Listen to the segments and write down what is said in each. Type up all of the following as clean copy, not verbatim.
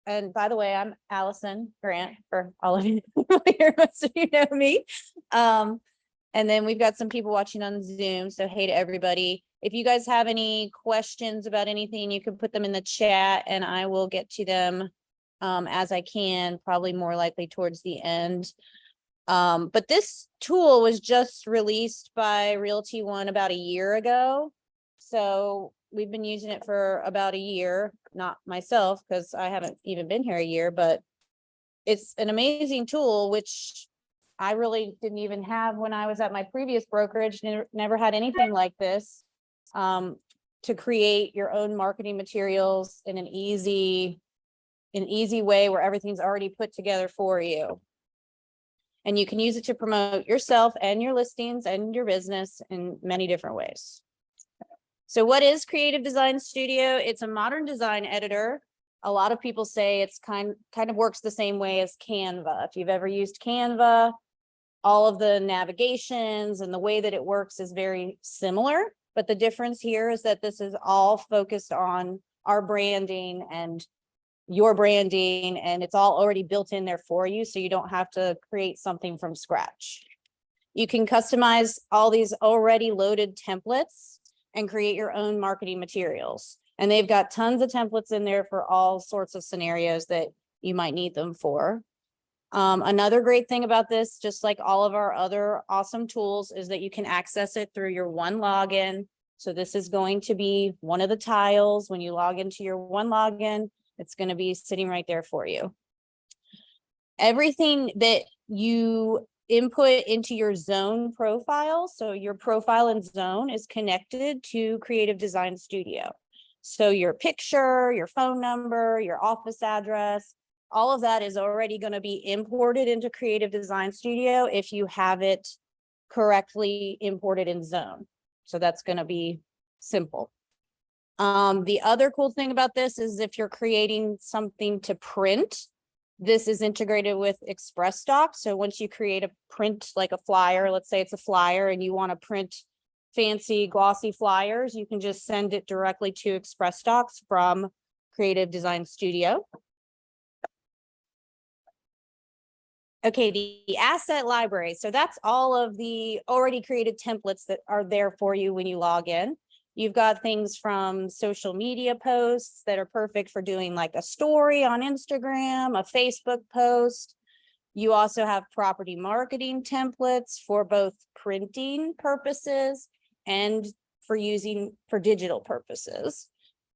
And by the way, I'm Allison Grant for all of you here. Most of you know me. And then we've got some people watching on Zoom. So hey to everybody. If you guys have any questions about anything, you can put them in the chat and I will get to them as I can, probably more likely towards the end. But this tool was just released by Realty One about a year ago. So we've been using it for about a year, not myself, because I haven't even been here a year, but it's an amazing tool, which I really didn't even have when I was at my previous brokerage. Never had anything like this, to create your own marketing materials in an easy way where everything's already put together for you. And you can use it to promote yourself and your listings and your business in many different ways. So what is Creative Design Studio? It's a modern design editor. A lot of people say it's kind of works the same way as Canva. If you've ever used Canva, all of the navigations and the way that it works is very similar. But the difference here is that this is all focused on our branding and your branding, and it's all already built in there for you. So you don't have to create something from scratch. You can customize all these already loaded templates and create your own marketing materials. And they've got tons of templates in there for all sorts of scenarios that you might need them for. Another great thing about this, just like all of our other awesome tools, is that you can access it through your one login. So this is going to be one of the tiles. When you log into your one login, it's going to be sitting right there for you. Everything that you input into your zone profile, so your profile and zone, is connected to Creative Design Studio. So your picture, your phone number, your office address, all of that is already going to be imported into Creative Design Studio if you have it correctly imported in zone. So that's going to be simple. The other cool thing about this is if you're creating something to print, this is integrated with Express Doc. So once you create a print, like a flyer, let's say it's a flyer and you want to print fancy glossy flyers, you can just send it directly to Express Docs from Creative Design Studio. Okay, the asset library. So that's all of the already created templates that are there for you when you log in. You've got things from social media posts that are perfect for doing like a story on Instagram, a Facebook post. You also have property marketing templates for both printing purposes and for using for digital purposes,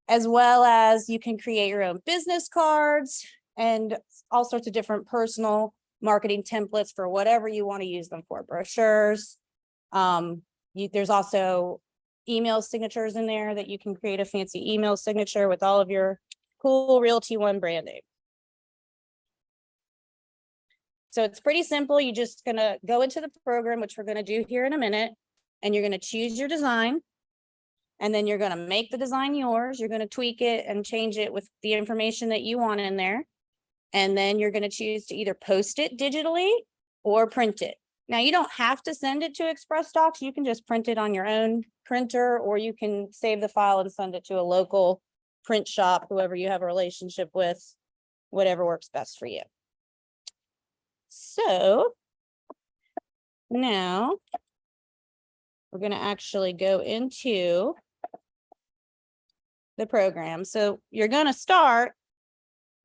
as well as you can create your own business cards and all sorts of different personal marketing templates for whatever you want to use them for, brochures. There's also email signatures in there that you can create a fancy email signature with all of your cool Realty One branding. So it's pretty simple. You're just going to go into the program, which we're going to do here in a minute, and you're going to choose your design. And then you're going to make the design yours. You're going to tweak it and change it with the information that you want in there. And then you're going to choose to either post it digitally or print it. Now, you don't have to send it to Express Docs. You can just print it on your own printer, or you can save the file and send it to a local print shop, whoever you have a relationship with, whatever works best for you. So now we're going to actually go into the program. So you're going to start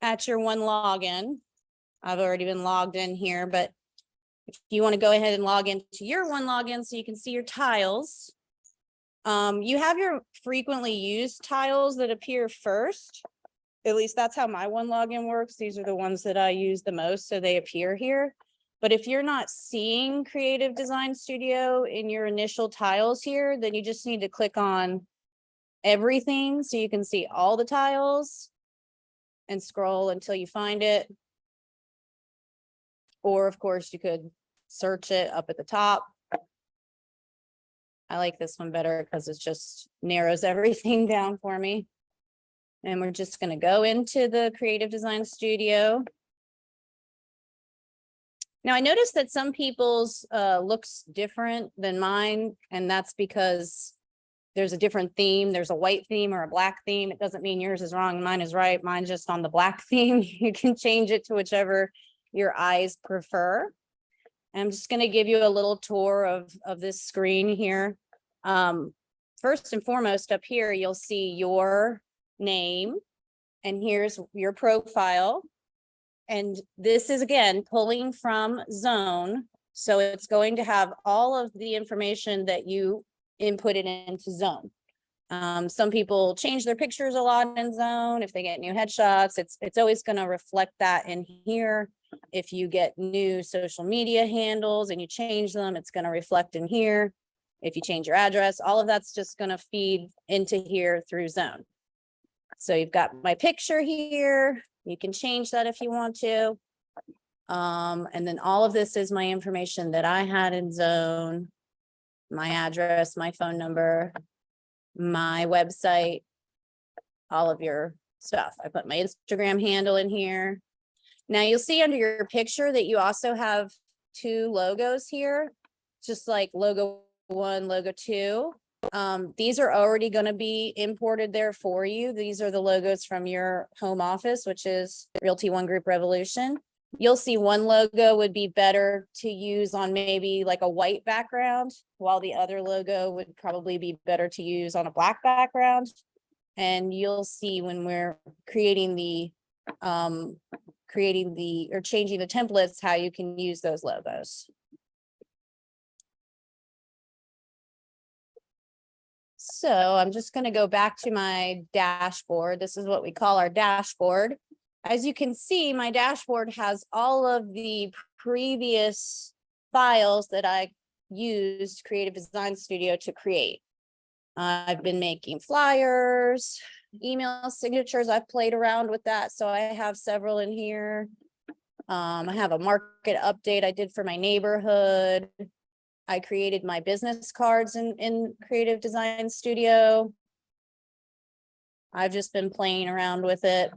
at your one login. I've already been logged in here, but if you want to go ahead and log into your one login so you can see your tiles, you have your frequently used tiles that appear first. At least that's how my one login works. These are the ones that I use the most, so they appear here. But if you're not seeing Creative Design Studio in your initial tiles here, then you just need to click on everything so you can see all the tiles and scroll until you find it. Or of course you could search it up at the top. I like this one better because it just narrows everything down for me. And we're just going to go into the Creative Design Studio. Now I noticed that some people's looks different than mine, and that's because there's a different theme, there's a white theme or a black theme, it doesn't mean yours is wrong and mine is right. Mine's just on the black theme. You can change it to whichever your eyes prefer. I'm just going to give you a little tour of this screen here. First and foremost, up here, you'll see your name, and here's your profile. And this is, again, pulling from Zone. So it's going to have all of the information that you inputted into Zone. Some people change their pictures a lot in Zone. If they get new headshots, it's always going to reflect that in here. If you get new social media handles and you change them, it's going to reflect in here. If you change your address, all of that's just going to feed into here through Zone. So you've got my picture here. You can change that if you want to. And then all of this is my information that I had in Zone, my address, my phone number, my website, all of your stuff. I put my Instagram handle in here. Now you'll see under your picture that you also have two logos here, just like logo 1, logo 2. These are already going to be imported there for you. These are the logos from your home office, which is Realty One Group Revolution. You'll see one logo would be better to use on maybe like a white background, while the other logo would probably be better to use on a black background. And you'll see when we're creating the or changing the templates, how you can use those logos. So I'm just going to go back to my dashboard. This is what we call our dashboard. As you can see, my dashboard has all of the previous files that I used Creative Design Studio to create. I've been making flyers, email signatures. I've played around with that, so I have several in here. I have a market update I did for my neighborhood. I created my business cards in Creative Design Studio. I've just been playing around with it.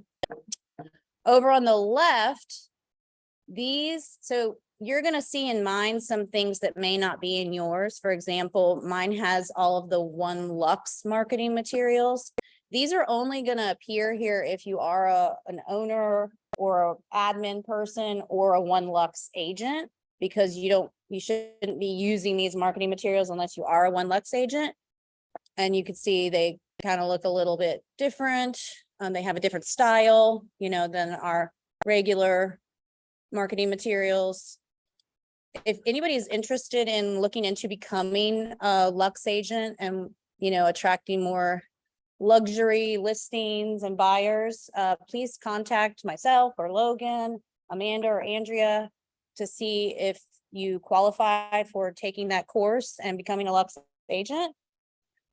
Over on the left, so you're going to see in mine some things that may not be in yours. For example, mine has all of the One Lux marketing materials. These are only going to appear here if you are an owner or an admin person or a One Lux agent, because you shouldn't be using these marketing materials unless you are a One Lux agent. And you can see they kind of look a little bit different. They have a different style, than our regular marketing materials. If anybody is interested in looking into becoming a Lux agent and, attracting more luxury listings and buyers, please contact myself or Logan, Amanda, or Andrea to see if you qualify for taking that course and becoming a Lux agent.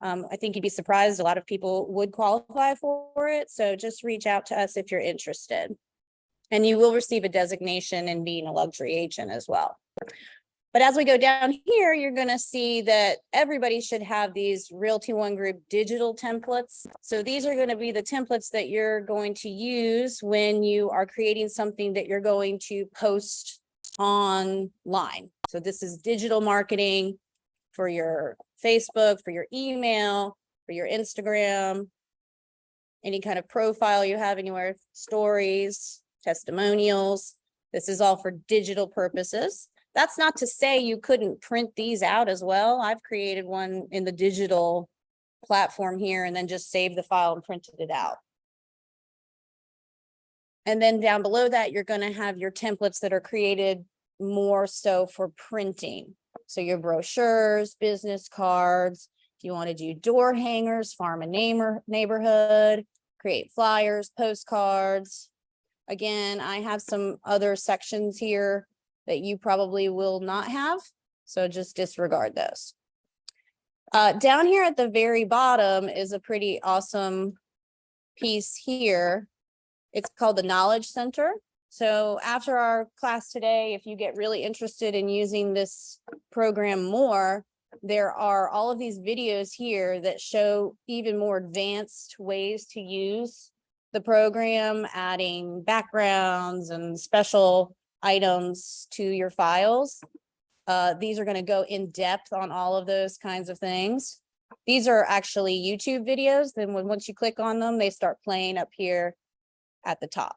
I think you'd be surprised. A lot of people would qualify for it. So just reach out to us if you're interested. And you will receive a designation in being a luxury agent as well. But as we go down here, you're going to see that everybody should have these Realty One Group digital templates. So these are going to be the templates that you're going to use when you are creating something that you're going to post online. So this is digital marketing for your Facebook, for your email, for your Instagram, any kind of profile you have anywhere, stories, testimonials. This is all for digital purposes. That's not to say you couldn't print these out as well. I've created one in the digital platform here and then just saved the file and printed it out. And then down below that, you're going to have your templates that are created more so for printing. So your brochures, business cards, if you want to do door hangers, farm and neighborhood, create flyers, postcards. Again, I have some other sections here that you probably will not have, so just disregard those. Down here at the very bottom is a pretty awesome piece here. It's called the Knowledge Center. So after our class today, if you get really interested in using this program more, there are all of these videos here that show even more advanced ways to use the program, adding backgrounds and special items to your files. These are going to go in depth on all of those kinds of things. These are actually YouTube videos. Then once you click on them, they start playing up here at the top.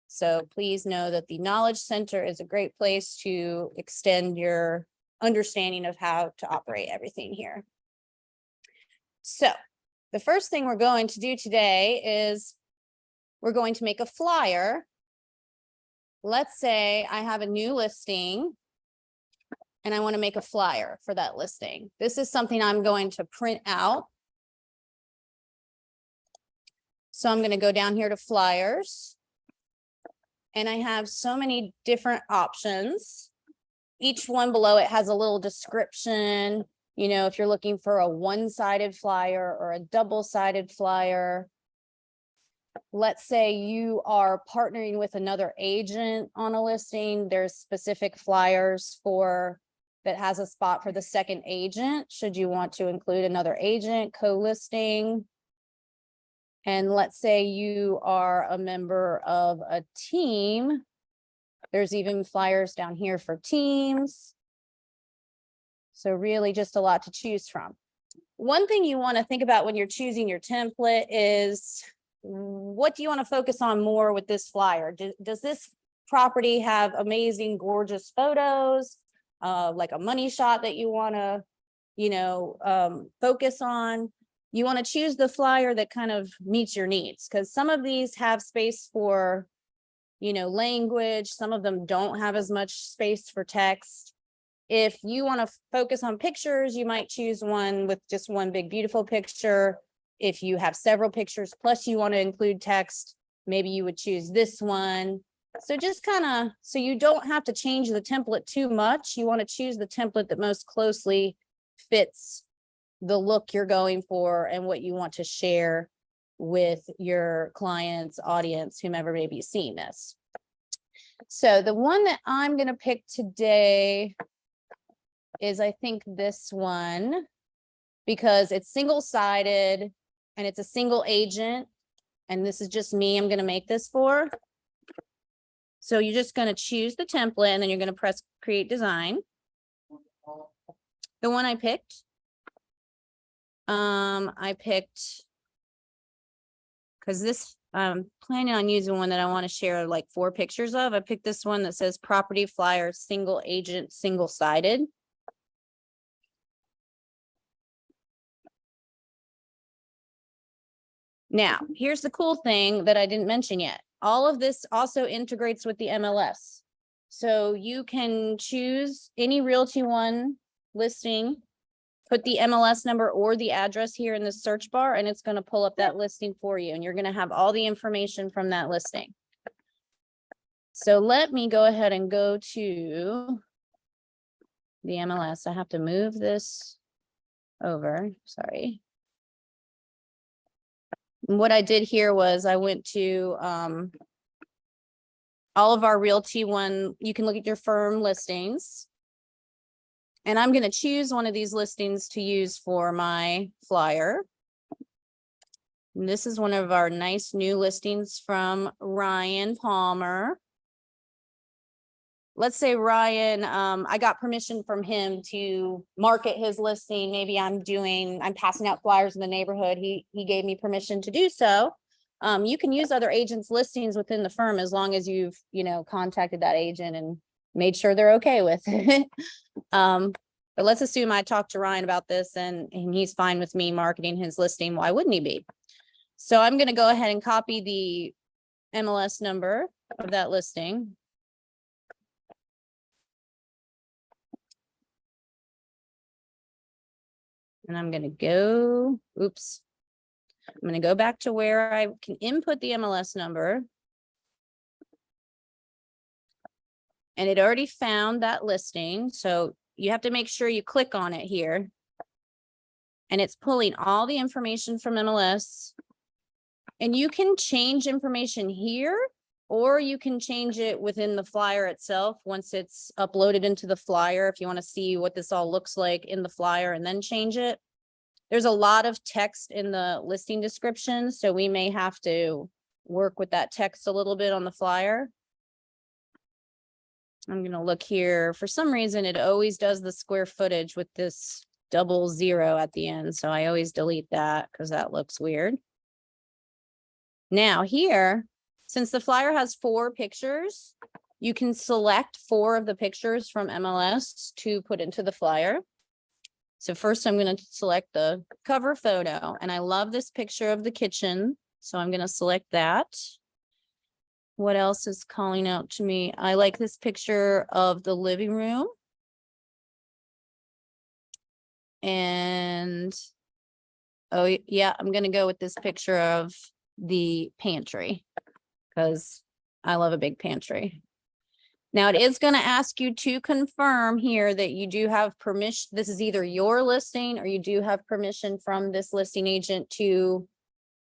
So please know that the Knowledge Center is a great place to extend your understanding of how to operate everything here. So the first thing we're going to do today is we're going to make a flyer. Let's say I have a new listing and I want to make a flyer for that listing. This is something I'm going to print out. So I'm going to go down here to flyers. And I have so many different options. Each one below it has a little description. You know, if you're looking for a one-sided flyer or a double-sided flyer. Let's say you are partnering with another agent on a listing. There's specific flyers for that has a spot for the second agent. Should you want to include another agent co-listing? And let's say you are a member of a team. There's even flyers down here for teams. So really just a lot to choose from. One thing you want to think about when you're choosing your template is what do you want to focus on more with this flyer? Does this property have amazing, gorgeous photos, like a money shot that you want to, focus on? You want to choose the flyer that kind of meets your needs, because some of these have space for, language. Some of them don't have as much space for text. If you want to focus on pictures, you might choose one with just one big, beautiful picture. If you have several pictures, plus you want to include text, maybe you would choose this one. So just kind of, so you don't have to change the template too much. You want to choose the template that most closely fits the look you're going for and what you want to share with your clients, audience, whomever may be seeing this. So the one that I'm going to pick today is, I think, this one, because it's single-sided and it's a single agent. And this is just me I'm going to make this for. So you're just going to choose the template and then you're going to press create design. The one I picked, because this, I'm planning on using one that I want to share like 4 pictures of. I picked this one that says property flyer, single agent, single-sided. Now, here's the cool thing that I didn't mention yet. All of this also integrates with the MLS. So you can choose any Realty One listing, put the MLS number or the address here in the search bar, and it's going to pull up that listing for you. And you're going to have all the information from that listing. So let me go ahead and go to the MLS. I have to move this over. Sorry. What I did here was I went to all of our Realty One. You can look at your firm listings. And I'm going to choose one of these listings to use for my flyer. And this is one of our nice new listings from Ryan Palmer. Let's say Ryan, I got permission from him to market his listing. Maybe I'm passing out flyers in the neighborhood. He gave me permission to do so. You can use other agents' listings within the firm as long as you've, contacted that agent and made sure they're okay with it. But let's assume I talked to Ryan about this and he's fine with me marketing his listing. Why wouldn't he be? So I'm going to go ahead and copy the MLS number of that listing. And I'm going to go, I'm going to go back to where I can input the MLS number. And it already found that listing. So you have to make sure you click on it here. And it's pulling all the information from MLS. And you can change information here, or you can change it within the flyer itself once it's uploaded into the flyer. If you want to see what this all looks like in the flyer and then change it. There's a lot of text in the listing description, so we may have to work with that text a little bit on the flyer. I'm going to look here. For some reason, it always does the square footage with this 0 at the end. So I always delete that because that looks weird. Now here, since the flyer has 4 pictures, you can select 4 of the pictures from MLS to put into the flyer. So first I'm going to select the cover photo, and I love this picture of the kitchen. So I'm going to select that. What else is calling out to me? I like this picture of the living room. And, oh yeah, I'm going to go with this picture of the pantry because I love a big pantry. Now it is going to ask you to confirm here that you do have permission. This is either your listing or you do have permission from this listing agent to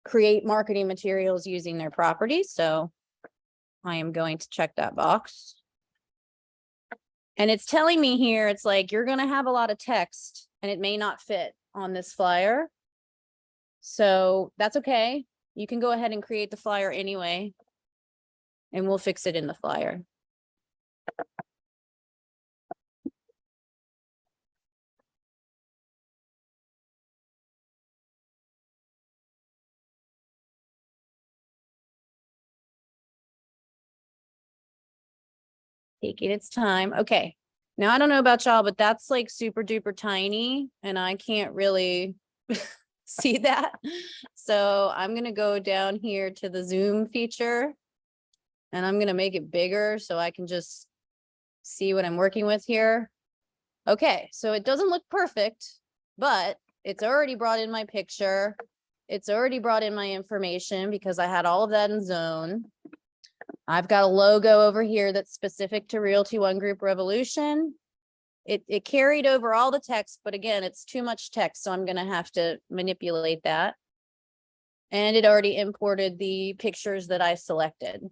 create marketing materials using their property. So I am going to check that box. And it's telling me here, it's like, you're going to have a lot of text and it may not fit on this flyer. So that's okay. You can go ahead and create the flyer anyway, and we'll fix it in the flyer. Taking its time. Okay. Now, I don't know about y'all, but that's like super duper tiny and I can't really see that. So I'm going to go down here to the zoom feature and I'm going to make it bigger so I can just see what I'm working with here. Okay. So it doesn't look perfect, but it's already brought in my picture. It's already brought in my information because I had all of that in zone. I've got a logo over here that's specific to Realty One Group Revolution. It carried over all the text, but again, it's too much text, so I'm going to have to manipulate that. And it already imported the pictures that I selected.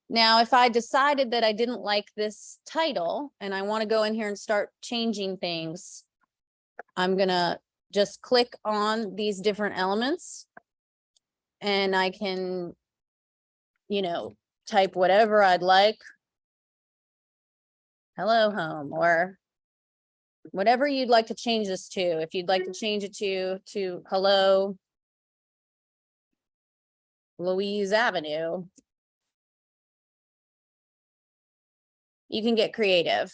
Now, if I decided that I didn't like this title and I want to go in here and start changing things, I'm going to just click on these different elements and I can, you know, type whatever I'd like. Hello home, or whatever you'd like to change this to. If you'd like to change it to hello Louise Avenue, you can get creative.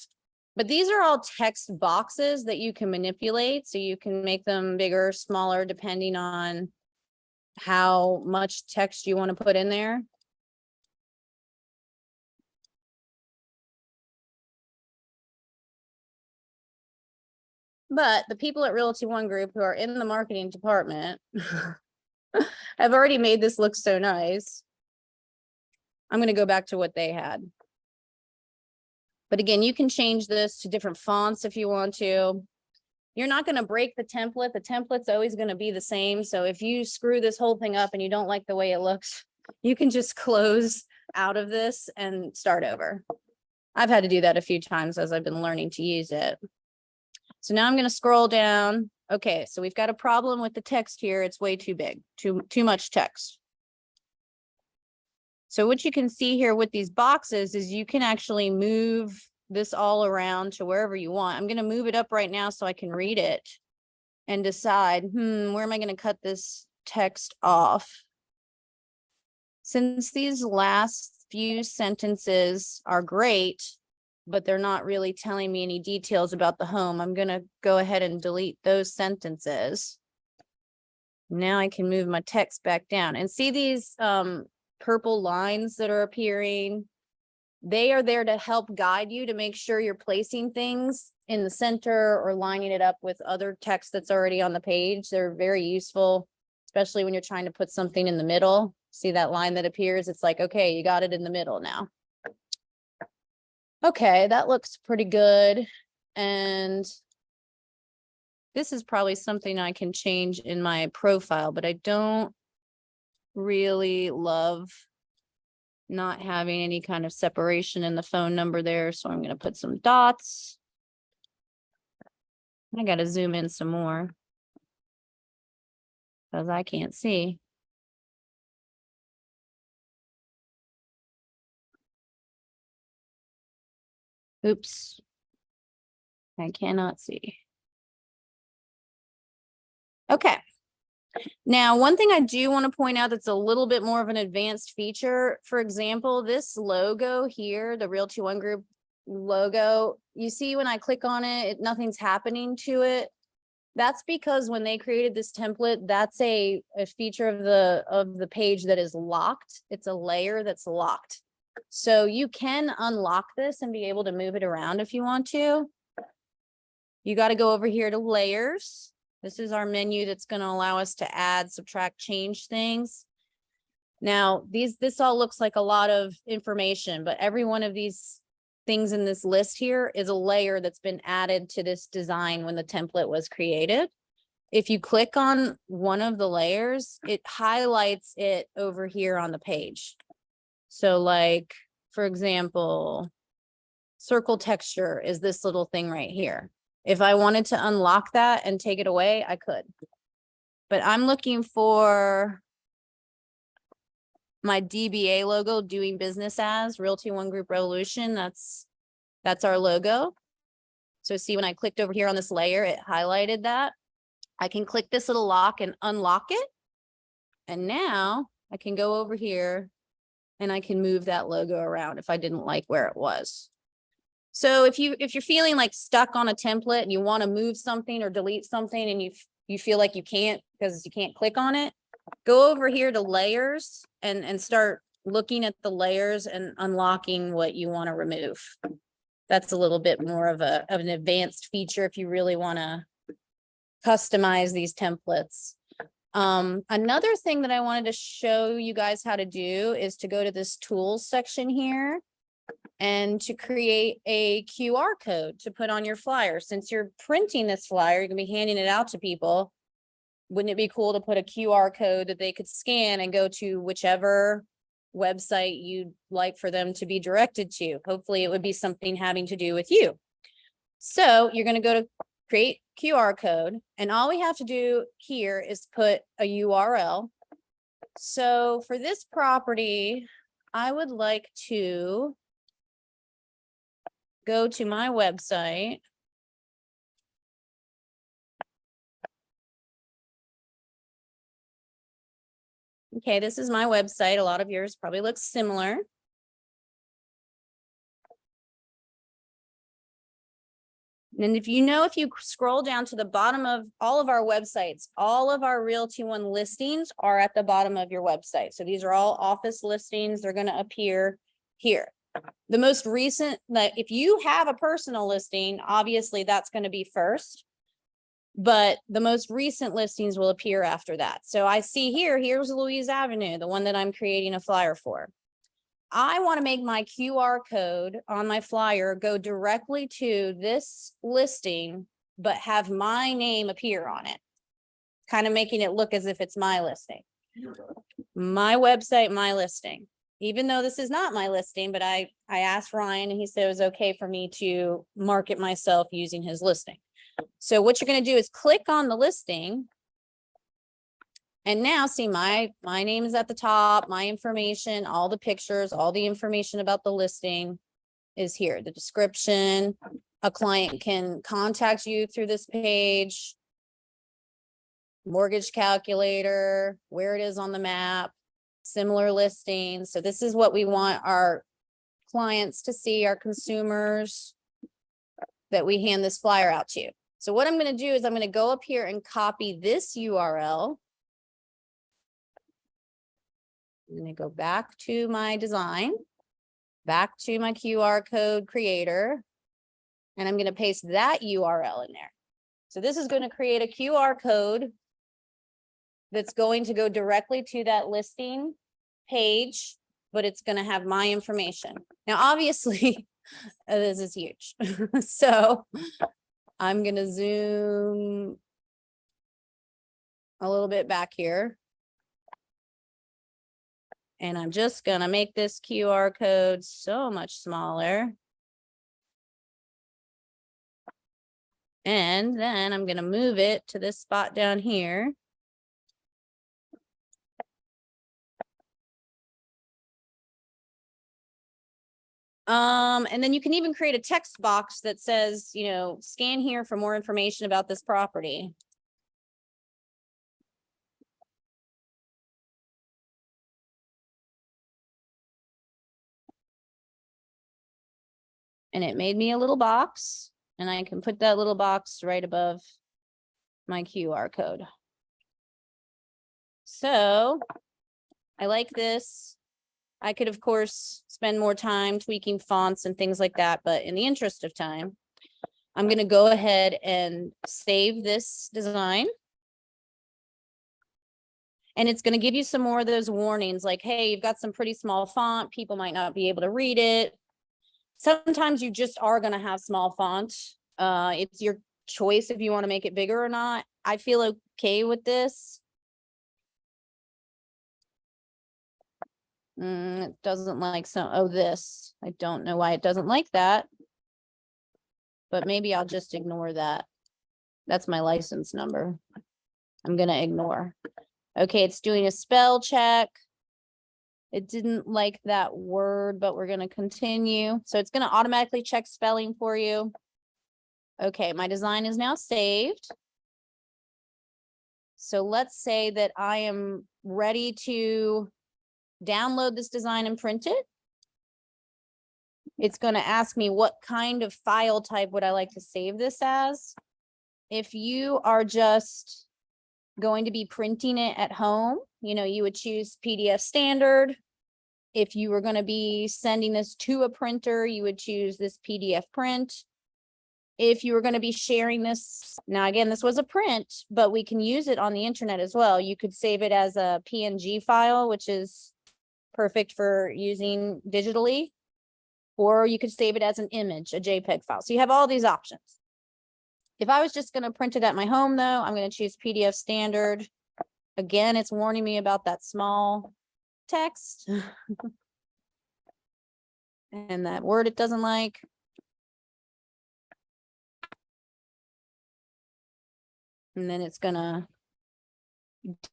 But these are all text boxes that you can manipulate. So you can make them bigger, smaller, depending on how much text you want to put in there. But the people at Realty One Group who are in the marketing department have already made this look so nice. I'm going to go back to what they had. But again, you can change this to different fonts if you want to. You're not going to break the template. The template's always going to be the same. So if you screw this whole thing up and you don't like the way it looks, you can just close out of this and start over. I've had to do that a few times as I've been learning to use it. So now I'm going to scroll down. Okay, so we've got a problem with the text here. It's way too big, too much text. So what you can see here with these boxes is you can actually move this all around to wherever you want. I'm going to move it up right now so I can read it and decide, where am I going to cut this text off? Since these last few sentences are great, but they're not really telling me any details about the home, I'm going to go ahead and delete those sentences. Now I can move my text back down and see these purple lines that are appearing. They are there to help guide you to make sure you're placing things in the center or lining it up with other text that's already on the page. They're very useful, especially when you're trying to put something in the middle. See that line that appears? It's like, okay, you got it in the middle now. Okay, that looks pretty good. And this is probably something I can change in my profile, but I don't really love not having any kind of separation in the phone number there. So I'm going to put some dots. I got to zoom in some more because I can't see. Oops. I cannot see. Okay. Now, one thing I do want to point out that's a little bit more of an advanced feature, for example, this logo here, the Realty One Group logo, you see when I click on it, nothing's happening to it. That's because when they created this template, that's a feature of the page that is locked. It's a layer that's locked. So you can unlock this and be able to move it around if you want to. You got to go over here to layers. This is our menu that's going to allow us to add, subtract, change things. Now, this all looks like a lot of information, but every one of these things in this list here is a layer that's been added to this design when the template was created. If you click on one of the layers, it highlights it over here on the page. So like, for example, circle texture is this little thing right here. If I wanted to unlock that and take it away, I could. But I'm looking for my DBA logo, doing business as Realty One Group Revolution. That's our logo. So see, when I clicked over here on this layer, it highlighted that. I can click this little lock and unlock it. And now I can go over here and I can move that logo around if I didn't like where it was. So if you're feeling like stuck on a template and you want to move something or delete something and you feel like you can't because you can't click on it, go over here to layers and start looking at the layers and unlocking what you want to remove. That's a little bit more of an advanced feature if you really want to customize these templates. Another thing that I wanted to show you guys how to do is to go to this tools section here and to create a QR code to put on your flyer. Since you're printing this flyer, you're gonna be handing it out to people. Wouldn't it be cool to put a QR code that they could scan and go to whichever website you'd like for them to be directed to? Hopefully it would be something having to do with you. So you're gonna go to create QR code, and all we have to do here is put a URL. So for this property, I would like to go to my website. Okay, this is my website. A lot of yours probably looks similar. And if you scroll down to the bottom of all of our websites, all of our Realty One listings are at the bottom of your website. So these are all office listings. They're going to appear here. The most recent, like if you have a personal listing, obviously that's going to be first, but the most recent listings will appear after that. So I see here's Louise Avenue, the one that I'm creating a flyer for. I want to make my QR code on my flyer go directly to this listing, but have my name appear on it, kind of making it look as if it's my listing. My website, my listing. Even though this is not my listing, but I asked Ryan and he said it was okay for me to market myself using his listing. So what you're going to do is click on the listing. And now see my name is at the top, my information, all the pictures, all the information about the listing is here. The description, a client can contact you through this page, mortgage calculator, where it is on the map, similar listings. So this is what we want our clients to see, our consumers that we hand this flyer out to. So what I'm going to do is I'm going to go up here and copy this URL. I'm going to go back to my design, back to my QR code creator, and I'm going to paste that URL in there. So this is going to create a QR code that's going to go directly to that listing page, but it's going to have my information. Now, obviously, this is huge. So I'm going to zoom a little bit back here. And I'm just going to make this QR code so much smaller. And then I'm going to move it to this spot down here. And then you can even create a text box that says, scan here for more information about this property. And it made me a little box, and I can put that little box right above my QR code. So I like this. I could, of course, spend more time tweaking fonts and things like that, but in the interest of time, I'm going to go ahead and save this design. And it's going to give you some more of those warnings like, hey, you've got some pretty small font. People might not be able to read it. Sometimes you just are going to have small font. It's your choice if you want to make it bigger or not. I feel okay with this. It doesn't like this. I don't know why it doesn't like that. But maybe I'll just ignore that. That's my license number. I'm going to ignore. Okay, it's doing a spell check. It didn't like that word, but we're going to continue. So it's going to automatically check spelling for you. Okay, my design is now saved. So let's say that I am ready to download this design and print it. It's going to ask me what kind of file type would I like to save this as. If you are just going to be printing it at home, you would choose PDF standard. If you were going to be sending this to a printer, you would choose this PDF print. If you were going to be sharing this, now again, this was a print, but we can use it on the internet as well. You could save it as a PNG file, which is perfect for using digitally, or you could save it as an image, a JPEG file. So you have all these options. If I was just going to print it at my home, though, I'm going to choose PDF standard. Again, it's warning me about that small text and that word it doesn't like. And then it's going to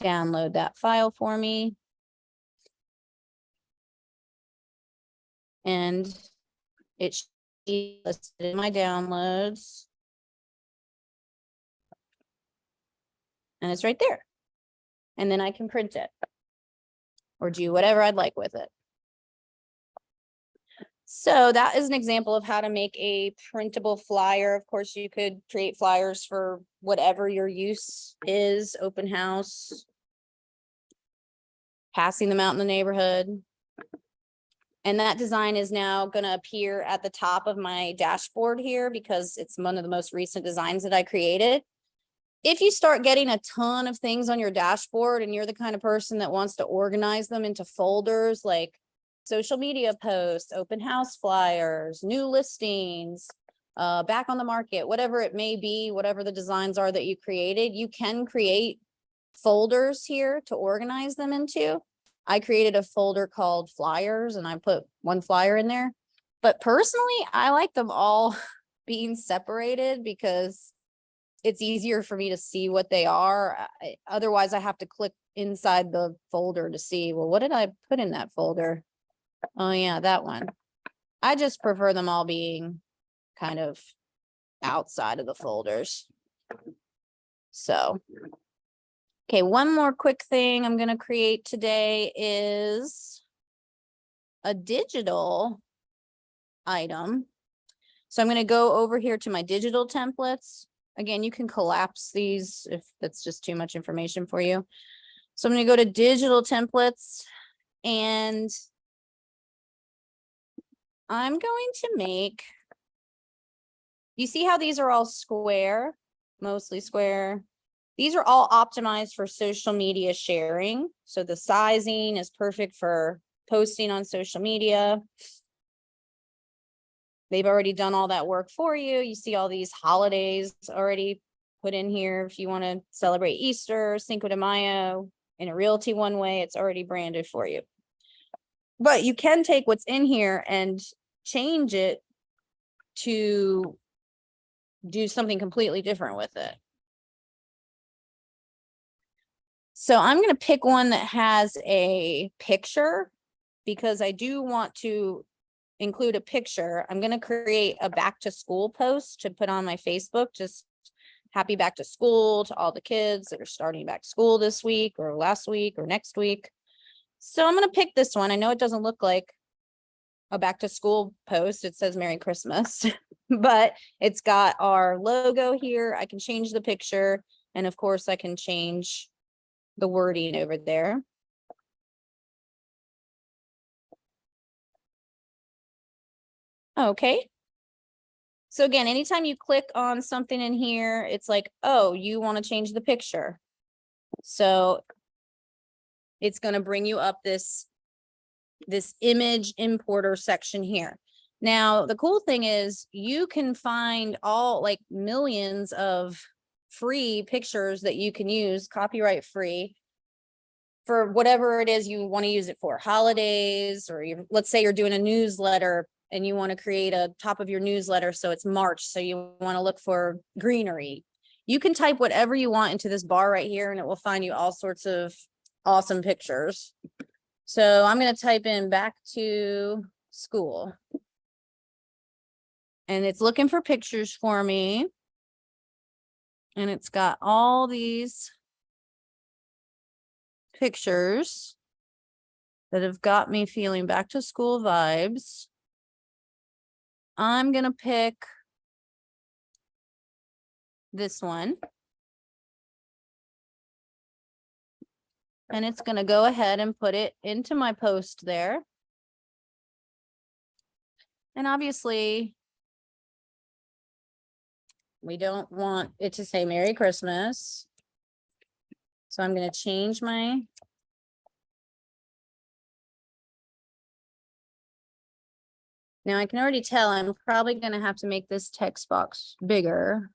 download that file for me. And it should be listed in my downloads. And it's right there. And then I can print it or do whatever I'd like with it. So that is an example of how to make a printable flyer. Of course, you could create flyers for whatever your use is, open house, passing them out in the neighborhood. And that design is now going to appear at the top of my dashboard here because it's one of the most recent designs that I created. If you start getting a ton of things on your dashboard and you're the kind of person that wants to organize them into folders like social media posts, open house flyers, new listings, back on the market, whatever it may be, whatever the designs are that you created, you can create folders here to organize them into. I created a folder called flyers and I put one flyer in there. But personally, I like them all being separated because it's easier for me to see what they are. Otherwise, I have to click inside the folder to see, well, what did I put in that folder? Oh, yeah, that one. I just prefer them all being kind of outside of the folders. So, okay, one more quick thing I'm going to create today is a digital item. So I'm going to go over here to my digital templates. Again, you can collapse these if that's just too much information for you. So I'm going to go to digital templates and I'm going to make, you see how these are all square, mostly square. These are all optimized for social media sharing. So the sizing is perfect for posting on social media. They've already done all that work for you. You see all these holidays already put in here. If you want to celebrate Easter, Cinco de Mayo in a Realty One way, it's already branded for you. But you can take what's in here and change it to do something completely different with it. So I'm going to pick one that has a picture because I do want to include a picture. I'm going to create a back to school post to put on my Facebook. Just happy back to school to all the kids that are starting back to school this week or last week or next week. So I'm going to pick this one. I know it doesn't look like a back to school post. It says Merry Christmas, but it's got our logo here. I can change the picture. And of course I can change the wording over there. Okay. So again, anytime you click on something in here, it's like, oh, you want to change the picture. So it's going to bring you up this image importer section here. Now, the cool thing is you can find all like millions of free pictures that you can use copyright free for whatever it is you want to use it for, holidays, or let's say you're doing a newsletter and you want to create a top of your newsletter. So it's March. So you want to look for greenery. You can type whatever you want into this bar right here and it will find you all sorts of awesome pictures. So I'm going to type in back to school. And it's looking for pictures for me. And it's got all these pictures that have got me feeling back to school vibes. I'm going to pick this one. And it's going to go ahead and put it into my post there. And obviously, we don't want it to say Merry Christmas. So I'm going to change my now I can already tell I'm probably going to have to make this text box bigger.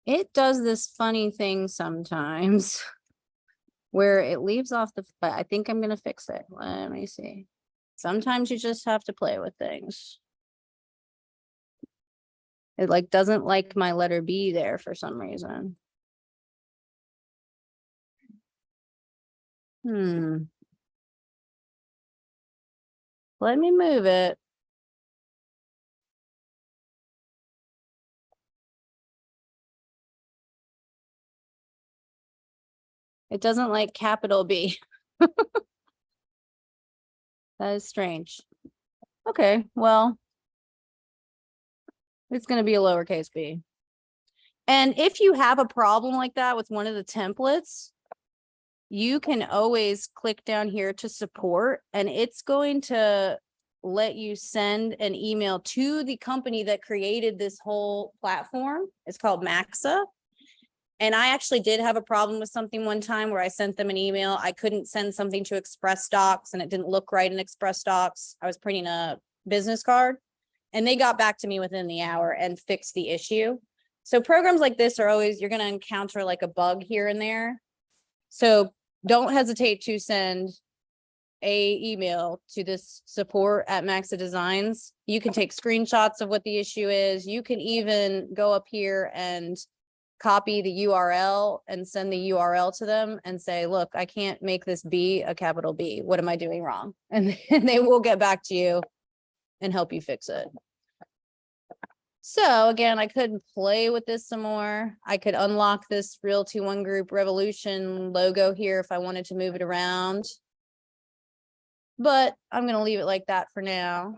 It does this funny thing sometimes where it leaves off but I think I'm going to fix it. Let me see. Sometimes you just have to play with things. It like doesn't like my letter B there for some reason. Let me move it. It doesn't like capital B. That is strange. Okay, well, it's going to be a lowercase b. And if you have a problem like that with one of the templates, you can always click down here to support, and it's going to let you send an email to the company that created this whole platform. It's called Maxa. And I actually did have a problem with something one time where I sent them an email. I couldn't send something to Express Docs and it didn't look right in Express Docs. I was printing a business card and they got back to me within the hour and fixed the issue. So programs like this are always, you're going to encounter like a bug here and there. So don't hesitate to send a email to this support at Maxa Designs. You can take screenshots of what the issue is. You can even go up here and copy the URL and send the URL to them and say, look, I can't make this B a capital B. What am I doing wrong? And they will get back to you and help you fix it. So again, I could play with this some more. I could unlock this Realty One Group Revolution logo here if I wanted to move it around. But I'm going to leave it like that for now.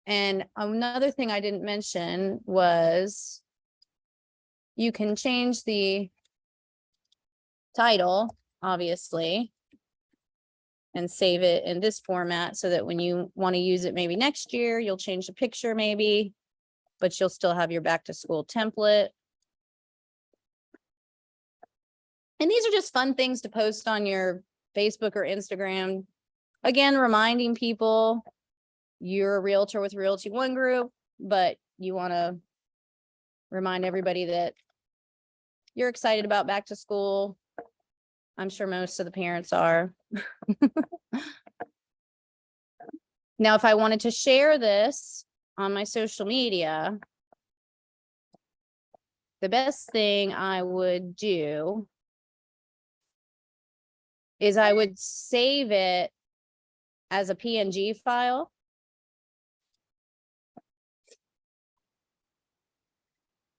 And another thing I didn't mention was you can change the title, obviously, and save it in this format so that when you want to use it maybe next year, you'll change the picture maybe, but you'll still have your back to school template. And these are just fun things to post on your Facebook or Instagram. Again, reminding people you're a realtor with Realty One Group, but you want to remind everybody that you're excited about back to school. I'm sure most of the parents are. Now, if I wanted to share this on my social media, the best thing I would do is I would save it as a PNG file.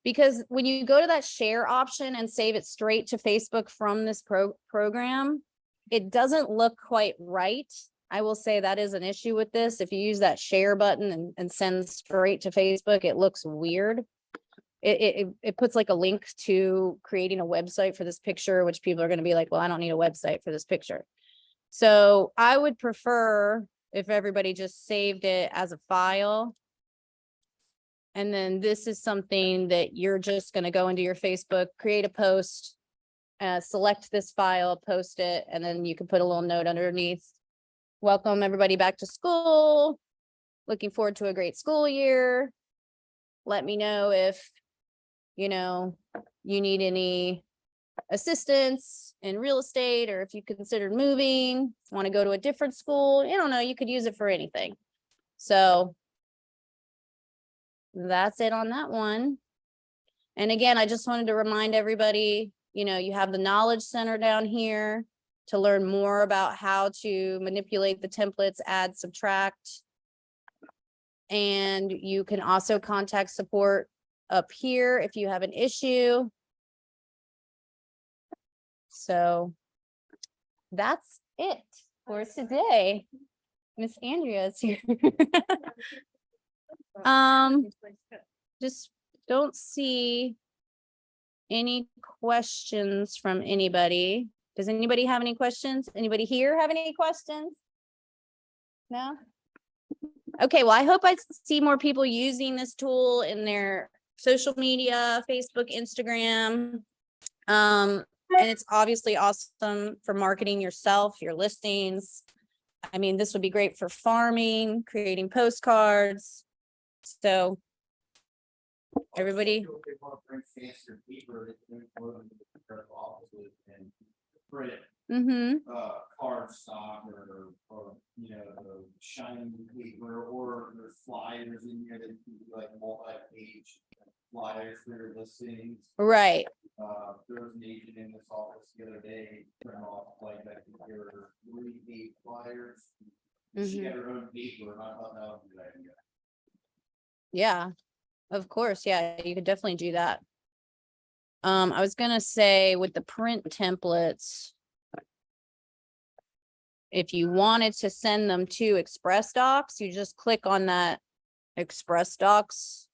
Because when you go to that share option and save it straight to Facebook from this program, it doesn't look quite right. I will say that is an issue with this. If you use that share button and send straight to Facebook, it looks weird. It puts like a link to creating a website for this picture, which people are going to be like, well, I don't need a website for this picture. So I would prefer if everybody just saved it as a file. And then this is something that you're just going to go into your Facebook, create a post, select this file, post it, and then you can put a little note underneath. Welcome everybody back to school. Looking forward to a great school year. Let me know if, you know, you need any assistance in real estate, or if you considered moving, want to go to a different school. You don't know, you could use it for anything. So that's it on that one. And again, I just wanted to remind everybody, you know, you have the Knowledge Center down here to learn more about how to manipulate the templates, add, subtract. And you can also contact support up here if you have an issue. So that's it for today. Miss Andrea is here. Just don't see any questions from anybody. Does anybody have any questions? Anybody here have any questions? No? Okay, well, I hope I see more people using this tool in their social media, Facebook, Instagram. And it's obviously awesome for marketing yourself, your listings. I mean, this would be great for farming, creating postcards. So everybody. Card stock or you know, the shiny paper, or there's flyers in here that can be like multi-page flyers for your listings. Right. There was an agent in this office the other day, turned off like that, there were 3 flyers. She had her own paper, and I thought that was a good idea. Yeah, of course. Yeah, you could definitely do that. I was gonna say with the print templates, if you wanted to send them to Express Docs, you just click on that Express Docs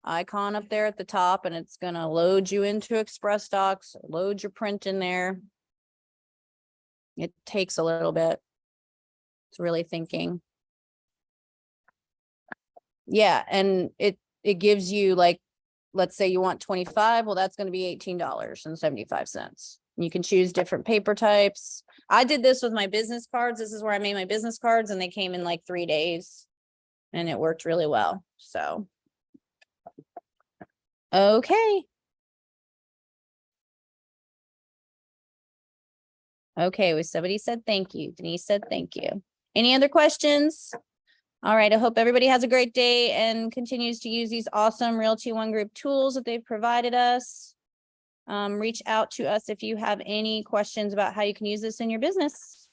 icon up there at the top, and it's gonna load you into Express Docs, load your print in there. It takes a little bit. It's really thinking. Yeah, and it gives you, like, let's say you want 25, well, that's going to be $18.75. You can choose different paper types. I did this with my business cards. This is where I made my business cards, and they came in like 3 days, and it worked really well. So, okay. Okay, well, somebody said thank you. Denise said thank you. Any other questions? All right, I hope everybody has a great day and continues to use these awesome Realty One Group tools that they've provided us. Reach out to us if you have any questions about how you can use this in your business.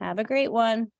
Have a great one.